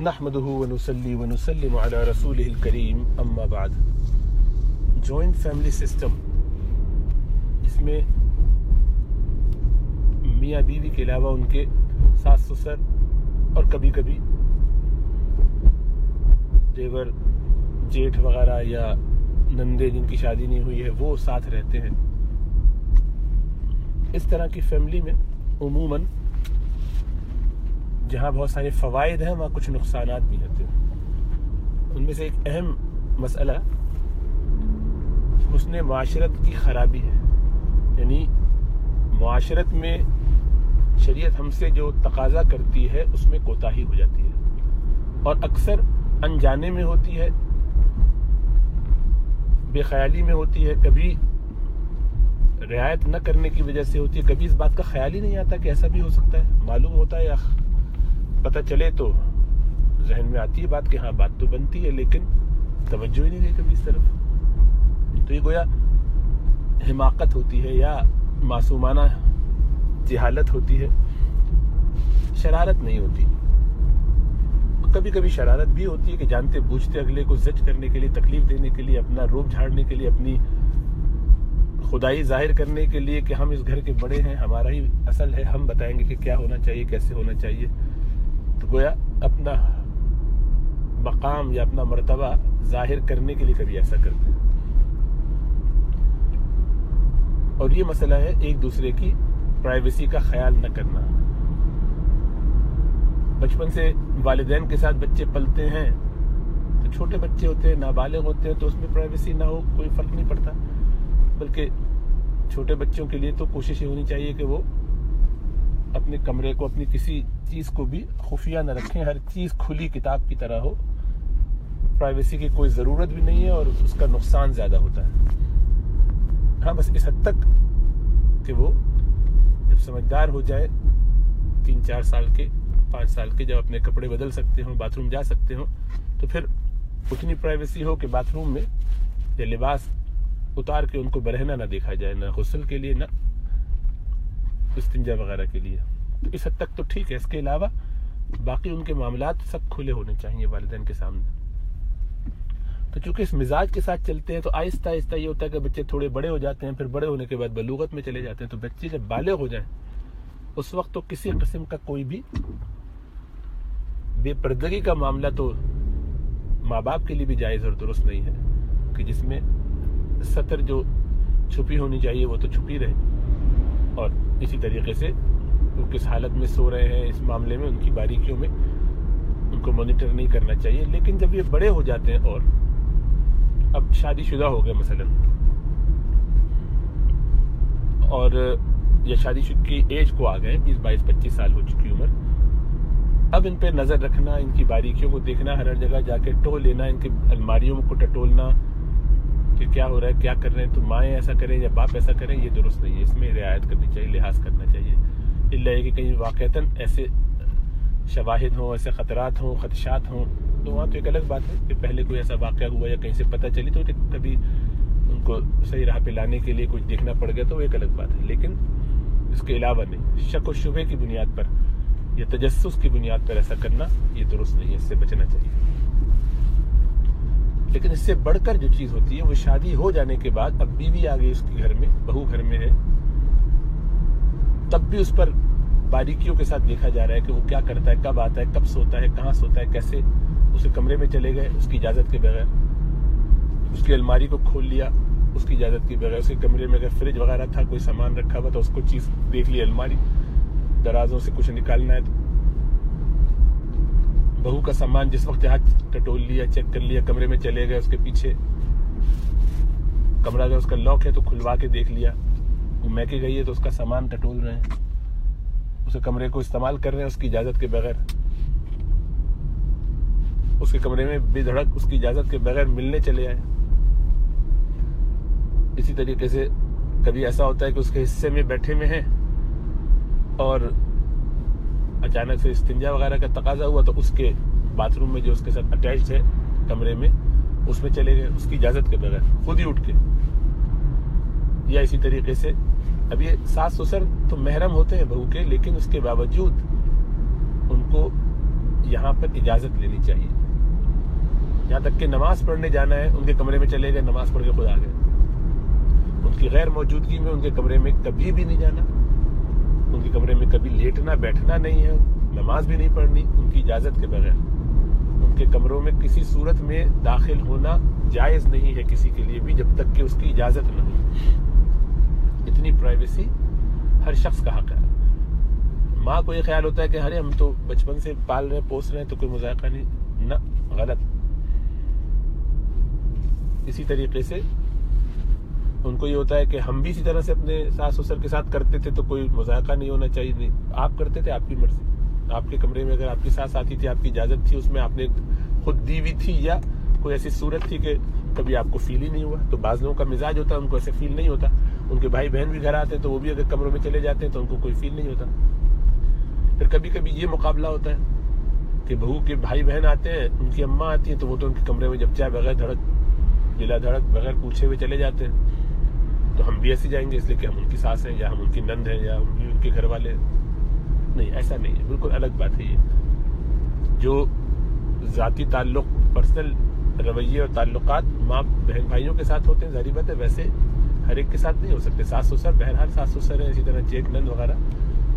نحمده ونصلي ونسلم على رسوله الكريم اما بعد. جوائنٹ فیملی سسٹم، اس میں میاں بیوی کے علاوہ ان کے ساس سسر اور کبھی کبھی دیور جیٹھ وغیرہ یا نندے جن کی شادی نہیں ہوئی ہے وہ ساتھ رہتے ہیں. اس طرح کی فیملی میں عموماً جہاں بہت سارے فوائد ہیں وہاں کچھ نقصانات بھی ہوتے ہیں. ان میں سے ایک اہم مسئلہ حسن معاشرت کی خرابی ہے. یعنی معاشرت میں شریعت ہم سے جو تقاضا کرتی ہے اس میں کوتاہی ہو جاتی ہے، اور اکثر انجانے میں ہوتی ہے، بے خیالی میں ہوتی ہے، کبھی رعایت نہ کرنے کی وجہ سے ہوتی ہے، کبھی اس بات کا خیال ہی نہیں آتا کہ ایسا بھی ہو سکتا ہے. معلوم ہوتا ہے یا پتہ چلے تو ذہن میں آتی ہے بات کہ ہاں بات تو بنتی ہے، لیکن توجہ ہی نہیں رہی کبھی اس طرف. تو یہ گویا حماقت ہوتی ہے یا معصومانہ جہالت ہوتی ہے، شرارت نہیں ہوتی. کبھی کبھی شرارت بھی ہوتی ہے کہ جانتے بوجھتے اگلے کو زج کرنے کے لیے، تکلیف دینے کے لیے، اپنا روب جھاڑنے کے لیے، اپنی خدائی ظاہر کرنے کے لیے کہ ہم اس گھر کے بڑے ہیں، ہمارا ہی اصل ہے، ہم بتائیں گے کہ کیا ہونا چاہیے، کیسے ہونا چاہیے. تو گویا اپنا مقام یا اپنا مرتبہ ظاہر کرنے کے لیے کبھی ایسا کرتے ہیں. اور یہ مسئلہ ہے ایک دوسرے کی پرائیویسی کا خیال نہ کرنا. بچپن سے والدین کے ساتھ بچے پلتے ہیں تو چھوٹے بچے ہوتے ہیں، نابالغ ہوتے ہیں، تو اس میں پرائیویسی نہ ہو کوئی فرق نہیں پڑتا. بلکہ چھوٹے بچوں کے لیے تو کوشش یہ ہونی چاہیے کہ وہ اپنے کمرے کو، اپنی کسی چیز کو بھی خفیہ نہ رکھیں، ہر چیز کھلی کتاب کی طرح ہو. پرائیویسی کی کوئی ضرورت بھی نہیں ہے اور اس کا نقصان زیادہ ہوتا ہے. ہاں بس اس حد تک کہ وہ جب سمجھدار ہو جائے، 3-4 سال کے، 5 سال کے، جب اپنے کپڑے بدل سکتے ہوں، باتھ روم جا سکتے ہوں، تو پھر اتنی پرائیویسی ہو کہ باتھ روم میں یا لباس اتار کے ان کو برہنہ نہ دیکھا جائے، نہ غسل کے لیے، نہ استنجا وغیرہ کے لیے. تو اس حد تک تو ٹھیک ہے. اس کے علاوہ باقی ان کے معاملات سب کھلے ہونے چاہیے والدین کے سامنے. تو چونکہ اس مزاج کے ساتھ چلتے ہیں تو آہستہ آہستہ یہ ہوتا ہے کہ بچے تھوڑے بڑے ہو جاتے ہیں، پھر بڑے ہونے کے بعد بلوغت میں چلے جاتے ہیں. تو بچے جب بالغ ہو جائیں اس وقت تو کسی قسم کا کوئی بھی بے پردگی کا معاملہ تو ماں باپ کے لیے بھی جائز اور درست نہیں ہے، کہ جس میں سطر جو چھپی ہونی چاہیے وہ تو چھپی رہے. اور اسی طریقے سے وہ کس حالت میں سو رہے ہیں اس معاملے میں، ان کی باریکیوں میں ان کو مانیٹر نہیں کرنا چاہیے. لیکن جب یہ بڑے ہو جاتے ہیں اور اب شادی شدہ ہو گئے مثلا، اور یا شادی کی ایج کو آ گئے، 20-22-25 سال ہو چکی عمر، اب ان پہ نظر رکھنا، ان کی باریکیوں کو دیکھنا، ہر جگہ جا کے ٹو لینا، ان کی الماریوں کو ٹٹولنا کہ کیا ہو رہا ہے، کیا کر رہے ہیں، تو مائیں ایسا کریں یا باپ ایسا کریں، یہ درست نہیں ہے. اس میں رعایت کرنی چاہیے، لحاظ کرنا چاہیے. الا یہ کہ کہیں واقعتاً ایسے شواہد ہوں، ایسے خطرات ہوں، خدشات ہوں، تو وہاں تو ایک الگ بات ہے کہ پہلے کوئی ایسا واقعہ ہوا یا کہیں سے پتہ چلی تو کبھی ان کو صحیح راہ پہ لانے کے لیے کچھ دیکھنا پڑ گیا تو وہ ایک الگ بات ہے. لیکن اس کے علاوہ نہیں، شک و شبہ کی بنیاد پر یا تجسس کی بنیاد پر ایسا کرنا یہ درست نہیں ہے، اس سے بچنا چاہیے. لیکن اس سے بڑھ کر جو چیز ہوتی ہے وہ شادی ہو جانے کے بعد اب بیوی آ گئی اس کے گھر میں، بہو گھر میں ہے، تب بھی اس پر باریکیوں کے ساتھ دیکھا جا رہا ہے کہ وہ کیا کرتا ہے، کب آتا ہے، کب سوتا ہے، کہاں سوتا ہے، کیسے. اسے کمرے میں چلے گئے اس کی اجازت کے بغیر، اس کی الماری کو کھول لیا اس کی اجازت کے بغیر، اس کے کمرے میں اگر فریج وغیرہ تھا، کوئی سامان رکھا ہوا تو اس کو چیز دیکھ لی، الماری درازوں سے کچھ نکالنا ہے تو بہو کا سامان جس وقت ہاتھ ٹٹول لیا، چیک کر لیا، کمرے میں چلے گئے، اس کے پیچھے کمرہ اگر اس کا لاک ہے تو کھلوا کے دیکھ لیا، وہ میکے گئی ہے تو اس کا سامان ٹٹول رہے ہیں، اسے کمرے کو استعمال کر رہے ہیں اس کی اجازت کے بغیر، اس کے کمرے میں بے دھڑک اس کی اجازت کے بغیر ملنے چلے آئے. اسی طریقے سے کبھی ایسا ہوتا ہے کہ اس کے حصے میں بیٹھے ہوئے ہیں اور اچانک سے استنجا وغیرہ کا تقاضا ہوا تو اس کے باتھ روم میں جو اس کے ساتھ اٹیچڈ ہے کمرے میں اس میں چلے گئے اس کی اجازت کے بغیر، خود ہی اٹھ کے. یا اسی طریقے سے اب یہ ساس سسر تو محرم ہوتے ہیں بہو کے، لیکن اس کے باوجود ان کو یہاں پر اجازت لینی چاہیے. یہاں تک کہ نماز پڑھنے جانا ہے، ان کے کمرے میں چلے گئے، نماز پڑھ کے خود آ گئے. ان کی غیر موجودگی میں ان کے کمرے میں کبھی بھی نہیں جانا، ان کے کمرے میں کبھی لیٹنا بیٹھنا نہیں ہے، نماز بھی نہیں پڑھنی ان کی اجازت کے بغیر. ان کے کمروں میں کسی صورت میں داخل ہونا جائز نہیں ہے کسی کے لیے بھی، جب تک کہ اس کی اجازت نہ ہو. اتنی پرائیویسی ہر شخص کا حق ہے. ماں کو یہ خیال ہوتا ہے کہ ارے ہم تو بچپن سے پال رہے ہیں پوس رہے ہیں تو کوئی مذائقہ نہیں، نہ، غلط. اسی طریقے سے ان کو یہ ہوتا ہے کہ ہم بھی اسی طرح سے اپنے ساس سسر کے ساتھ کرتے تھے تو کوئی مذائقہ نہیں ہونا چاہیے. نہیں، آپ کرتے تھے، آپ کی مرضی. آپ کے کمرے میں اگر آپ کی ساس آتی تھی، آپ کی اجازت تھی، اس میں آپ نے خود دی ہوئی تھی، یا کوئی ایسی صورت تھی کہ کبھی آپ کو فیل ہی نہیں ہوا. تو بعض لوگوں کا مزاج ہوتا ہے ان کو ایسے فیل نہیں ہوتا. ان کے بھائی بہن بھی گھر آتے ہیں تو وہ بھی اگر کمروں میں چلے جاتے ہیں تو ان کو کوئی فیل نہیں ہوتا. پھر کبھی کبھی یہ مقابلہ ہوتا ہے کہ بہو کے بھائی بہن آتے ہیں، ان کی اماں آتی ہیں تو وہ تو ان کے کمرے میں جب چاہے بغیر دھڑک بلا دھڑک بغیر پوچھے ہوئے چلے جاتے ہیں. تو ہم بھی ایسے جائیں گے اس لیے کہ ہم ان کی ساس ہیں، یا ہم ان کی نند ہیں، یا ہم بھی ان کے گھر والے ہیں. نہیں، ایسا نہیں ہے، بالکل الگ بات ہے. یہ جو ذاتی تعلق، پرسنل رویے اور تعلقات ماں بہن بھائیوں کے ساتھ ہوتے ہیں، ظاہری بات ہے ویسے ہر ایک کے ساتھ نہیں ہو سکتے. ساس سسر بہرحال ساس سسر ہیں، اسی طرح جیٹ نند وغیرہ،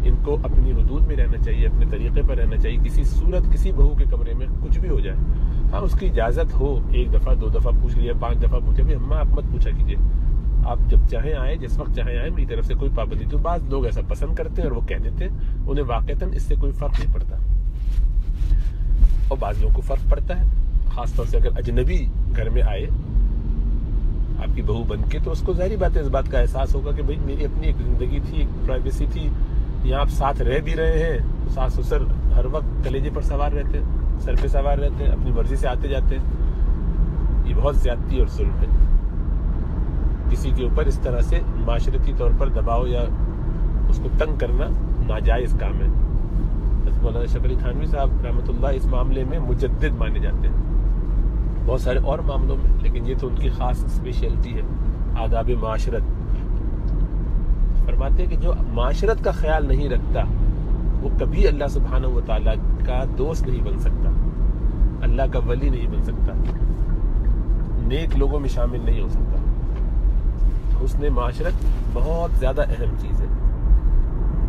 ان کو اپنی حدود میں رہنا چاہیے، اپنے طریقے پر رہنا چاہیے. کسی صورت کسی بہو کے کمرے میں کچھ بھی ہو جائے، ہاں اس کی اجازت ہو، ایک دفعہ 2 دفعہ پوچھ لیا، 5 دفعہ پوچھا بھی، اماں آپ مت پوچھا کیجیے، آپ جب چاہیں آئیں، جس وقت چاہیں آئیں، میری طرف سے کوئی پابندی. تو بعض لوگ ایسا پسند کرتے ہیں اور وہ کہہ دیتے ہیں، انہیں واقعتاً اس سے کوئی فرق نہیں پڑتا. اور بعض لوگوں کو فرق پڑتا ہے، خاص طور سے اگر اجنبی گھر میں آئے آپ کی بہو بن کے، تو اس کو ظاہری بات ہے اس بات کا احساس ہوگا کہ بھئی میری اپنی ایک زندگی تھی، ایک پرائیویسی تھی. یہاں آپ ساتھ رہ بھی رہے ہیں، ساس سسر ہر وقت کلیجے پر سوار رہتے ہیں، سر پہ سوار رہتے ہیں، اپنی مرضی سے آتے جاتے ہیں. یہ بہت زیادتی اور ظلم ہے. کسی کے اوپر اس طرح سے معاشرتی طور پر دباؤ یا اس کو تنگ کرنا ناجائز کام ہے. مولانا اشرف علی تھانوی صاحب رحمۃ اللہ اس معاملے میں مجدد مانے جاتے ہیں، بہت سارے اور معاملوں میں، لیکن یہ تو ان کی خاص اسپیشلٹی ہے، آداب معاشرت. فرماتے ہیں کہ جو معاشرت کا خیال نہیں رکھتا وہ کبھی اللہ سبحانہ و تعالیٰ کا دوست نہیں بن سکتا، اللہ کا ولی نہیں بن سکتا، نیک لوگوں میں شامل نہیں ہو سکتا. حسن معاشرت بہت زیادہ اہم چیز ہے.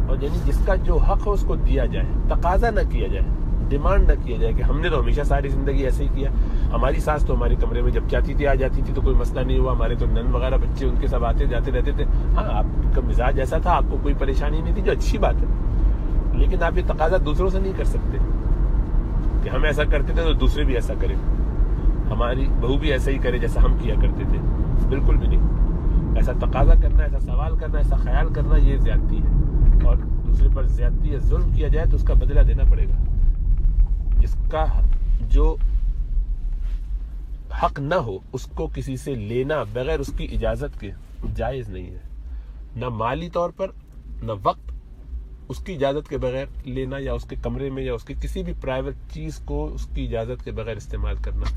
اور یعنی جس کا جو حق ہو اس کو دیا جائے، تقاضا نہ کیا جائے، ڈیمانڈ نہ کیا جائے کہ ہم نے تو ہمیشہ ساری زندگی ایسے ہی کیا، ہماری ساس تو ہمارے کمرے میں جب چاہتی تھی آ جاتی تھی تو کوئی مسئلہ نہیں ہوا، ہمارے تو نند وغیرہ بچے ان کے سب آتے جاتے رہتے تھے. ہاں آپ کا مزاج ایسا تھا، آپ کو کوئی پریشانی نہیں تھی، جو اچھی بات ہے، لیکن آپ یہ تقاضا دوسروں سے نہیں کر سکتے کہ ہم ایسا کرتے تھے تو دوسرے بھی ایسا کریں، ہماری بہو بھی ایسا ہی کرے جیسا ہم کیا کرتے تھے. بالکل بھی نہیں. ایسا تقاضا کرنا، ایسا سوال کرنا، ایسا خیال کرنا، یہ زیادتی ہے. اور دوسرے پر زیادتی یا ظلم کیا جائے تو اس کا بدلہ دینا پڑے گا. جس کا جو حق نہ ہو اس کو کسی سے لینا بغیر اس کی اجازت کے جائز نہیں ہے، نہ مالی طور پر، نہ وقت، اس کی اجازت کے بغیر لینا، یا اس کے کمرے میں یا اس کی کسی بھی پرائیویٹ چیز کو اس کی اجازت کے بغیر استعمال کرنا.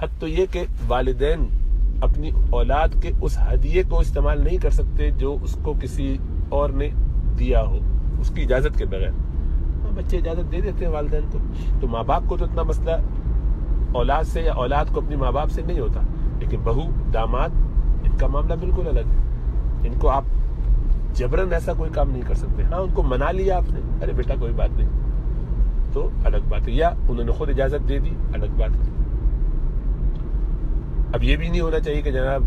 حد تو یہ کہ والدین اپنی اولاد کے اس ہدیے کو استعمال نہیں کر سکتے جو اس کو کسی اور نے دیا ہو اس کی اجازت کے بغیر. بچے اجازت دے دیتے ہیں والدین کو، تو ماں باپ کو تو اتنا مسئلہ اولاد سے یا اولاد کو اپنی ماں باپ سے نہیں ہوتا، لیکن بہو داماد ان کا معاملہ بالکل الگ ہے. ان کو آپ جبرن ایسا کوئی کام نہیں کر سکتے. ہاں ان کو منا لیا آپ نے، ارے بیٹا کوئی بات نہیں، تو الگ بات ہے، یا انہوں نے خود اجازت دے دی، الگ بات ہے. اب یہ بھی نہیں ہونا چاہیے کہ جناب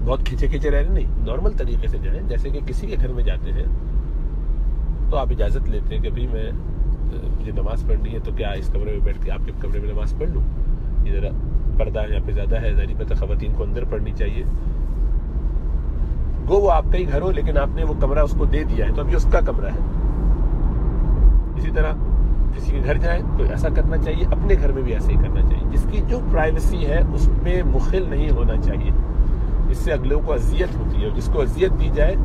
بہت کھینچے کھینچے رہے، نہیں، نارمل طریقے سے جائیں. جیسے کہ کسی کے گھر میں جاتے ہیں تو آپ اجازت لیتے ہیں کہ بھئی میں مجھے نماز پڑھنی ہے، تو کیا اس کمرے میں بیٹھ کے آپ کے کمرے میں نماز پڑھ لوں؟ یہ ذرا پردہ یہاں پہ زیادہ ہے، ظاہری بات ہے خواتین کو اندر پڑھنی چاہیے. گو وہ آپ کا ہی گھر ہو لیکن آپ نے وہ کمرہ اس کو دے دیا ہے تو اب یہ اس کا کمرہ ہے. اسی طرح کسی کے گھر جائیں تو ایسا کرنا چاہیے، اپنے گھر میں بھی ایسے ہی کرنا چاہیے. جس کی جو پرائیویسی ہے اس میں مخل نہیں ہونا چاہیے، اس سے اگلوں کو اذیت ہوتی ہے، اور جس کو اذیت دی جائے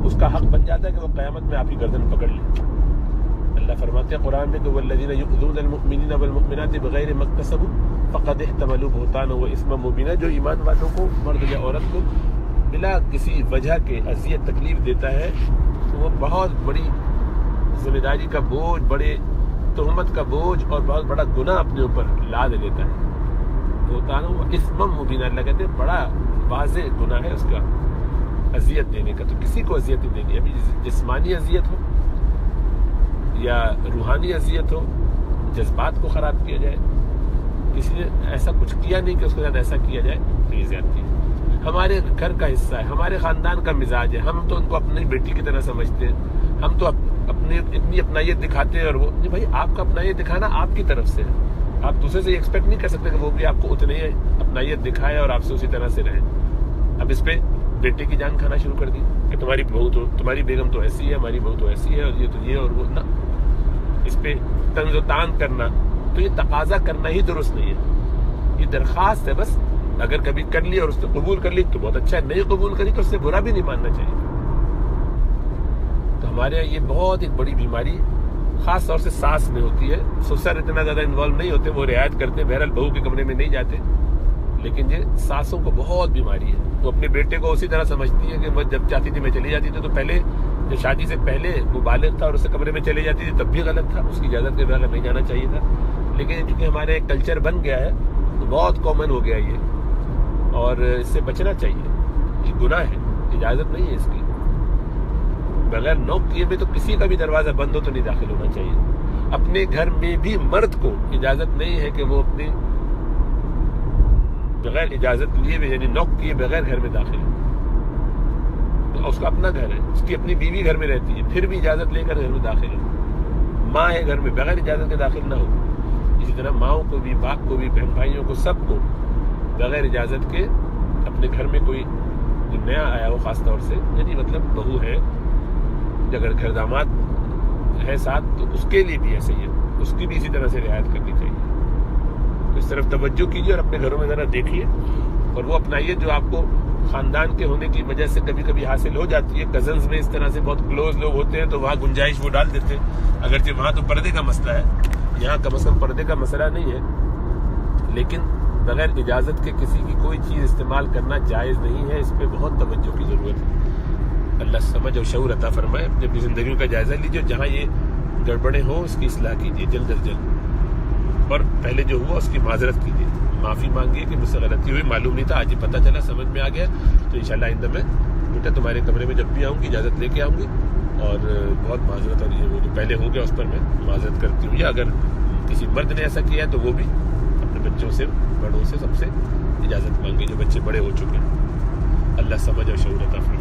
اس کا حق بن جاتا ہے کہ وہ قیامت میں آپ کی گردن پکڑ لے. اللہ فرماتے ہیں قرآن میں کہ والذین یؤذون المؤمنین والمؤمنات بغیر ما اکتسبوا فقد احتملوا بہتانا واثما مبینا. جو ایمان والوں کو، مرد یا عورت کو، بلا کسی وجہ کے اذیت تکلیف دیتا ہے تو وہ بہت بڑی ذمہ داری کا بوجھ، بڑے تہمت کا بوجھ اور بہت بڑا گناہ اپنے اوپر لاد لیتا ہے. ہوتا نا وہ اسم مبین، اللہ کہتے ہیں بڑا واضح گناہ ہے اس کا اذیت دینے کا. تو کسی کو اذیت نہیں دینی، ابھی جسمانی اذیت ہو یا روحانی اذیت ہو، جذبات کو خراب کیا جائے، کسی نے ایسا کچھ کیا نہیں کہ اس کے ساتھ ایسا کیا جائے، تو یہ زیادتی ہے. ہمارے گھر کا حصہ ہے، ہمارے خاندان کا مزاج ہے، ہم تو ان کو اپنی بیٹی کی طرح سمجھتے ہیں، ہم تو اپنی اتنی اپنائیت دکھاتے ہیں. اور وہ نہیں بھائی، آپ کا اپنائیت دکھانا آپ کی طرف سے ہے. آپ دوسرے سے ایکسپیکٹ نہیں کر سکتے کہ وہ بھی آپ کو اتنی اپنائیت دکھائے اور آپ سے اسی طرح سے رہے. اب اس پہ بیٹے کی جان کھانا شروع کر دی کہ تمہاری بہو تو، تمہاری بیگم تو ایسی ہے، ہماری بہو تو ایسی ہے، اور یہ تو یہ اور وہ نہ. اس پہ طنز و تان کرنا، تو یہ تقاضا کرنا ہی درست نہیں ہے. یہ درخواست ہے بس. اگر کبھی کر لی اور اس نے قبول کر لی تو بہت اچھا ہے، نہیں قبول کری تو اس سے برا بھی نہیں ماننا چاہیے. تو ہمارے یہاں یہ بہت ایک بڑی بیماری خاص طور سے ساس میں ہوتی ہے. سسر اتنا زیادہ انوالو نہیں ہوتے، وہ رعایت کرتے ہیں، بہرحال بہو کے کمرے میں نہیں جاتے. لیکن یہ ساسوں کو بہت بیماری ہے. وہ اپنے بیٹے کو اسی طرح سمجھتی ہے کہ وہ جب چاہتی تھی میں چلی جاتی تھی. تو پہلے جب شادی سے پہلے وہ بالغ تھا اور اسے کمرے میں چلے جاتی تھی تب بھی غلط تھا، اس کی اجازت کے بغیر نہیں جانا چاہیے تھا. لیکن چونکہ ہمارے ایک کلچر بن گیا ہے تو بہت کامن ہو گیا یہ، اور اس سے بچنا چاہیے. یہ گناہ ہے، اجازت نہیں ہے اس کی. بغیر نوک کیے بھی تو کسی کا بھی دروازہ بند ہو تو نہیں داخل ہونا چاہیے. اپنے گھر میں بھی مرد کو اجازت نہیں ہے کہ وہ اپنی بغیر اجازت لیے بھی، یعنی نوک کیے بغیر گھر میں داخل ہو. تو اس کا اپنا گھر ہے، اس کی اپنی بیوی گھر میں رہتی ہے، پھر بھی اجازت لے کر گھر میں داخل ہو. ماں ہے گھر میں، بغیر اجازت کے داخل نہ ہو. اسی طرح ماؤں کو بھی، باپ کو بھی، بہن بھائیوں کو، سب کو بغیر اجازت کے اپنے گھر میں کوئی جو نیا آیا ہو، خاص طور سے یعنی مطلب بہو ہے، اگر گھر داماد ہے ساتھ تو اس کے لیے بھی ایسے ہی ہے، اس کی بھی اسی طرح سے رعایت کرنی چاہیے. تو اس طرف توجہ کیجیے اور اپنے گھروں میں ذرا دیکھیے اور وہ اپنائیے جو آپ کو خاندان کے ہونے کی وجہ سے کبھی کبھی حاصل ہو جاتی ہے. کزنز میں اس طرح سے بہت کلوز لوگ ہوتے ہیں تو وہاں گنجائش وہ ڈال دیتے ہیں، اگرچہ وہاں تو پردے کا مسئلہ ہے، یہاں کم از کم پردے کا مسئلہ نہیں ہے. لیکن بغیر اجازت کے کسی کی کوئی چیز استعمال کرنا جائز نہیں ہے. اس پہ بہت توجہ کی ضرورت ہے. اللہ سمجھ اور شعور عطا فرمائے. اپنی زندگیوں کا جائزہ لیجیے، جہاں یہ گڑبڑیں ہوں اس کی اصلاح کیجیے جلد از جلد، اور پہلے جو ہوا اس کی معذرت کیجیے، معافی مانگیے کہ مجھ سے غلطی ہوئی، معلوم نہیں تھا، آج ہی پتہ چلا، سمجھ میں آ گیا. تو انشاءاللہ آئندہ میں بیٹا تمہارے کمرے میں جب بھی آؤں گی اجازت لے کے آؤں گی، اور بہت معذرت، اور یہ وہ جو پہلے ہو گیا اس پر میں معذرت کرتی ہوں. یا اگر کسی مرد نے ایسا کیا ہے تو وہ بھی اپنے بچوں سے، بڑوں سے، سب سے اجازت مانگے جو بچے بڑے ہو چکے ہیں. اللہ سمجھ اور شعور عطا فرمائے.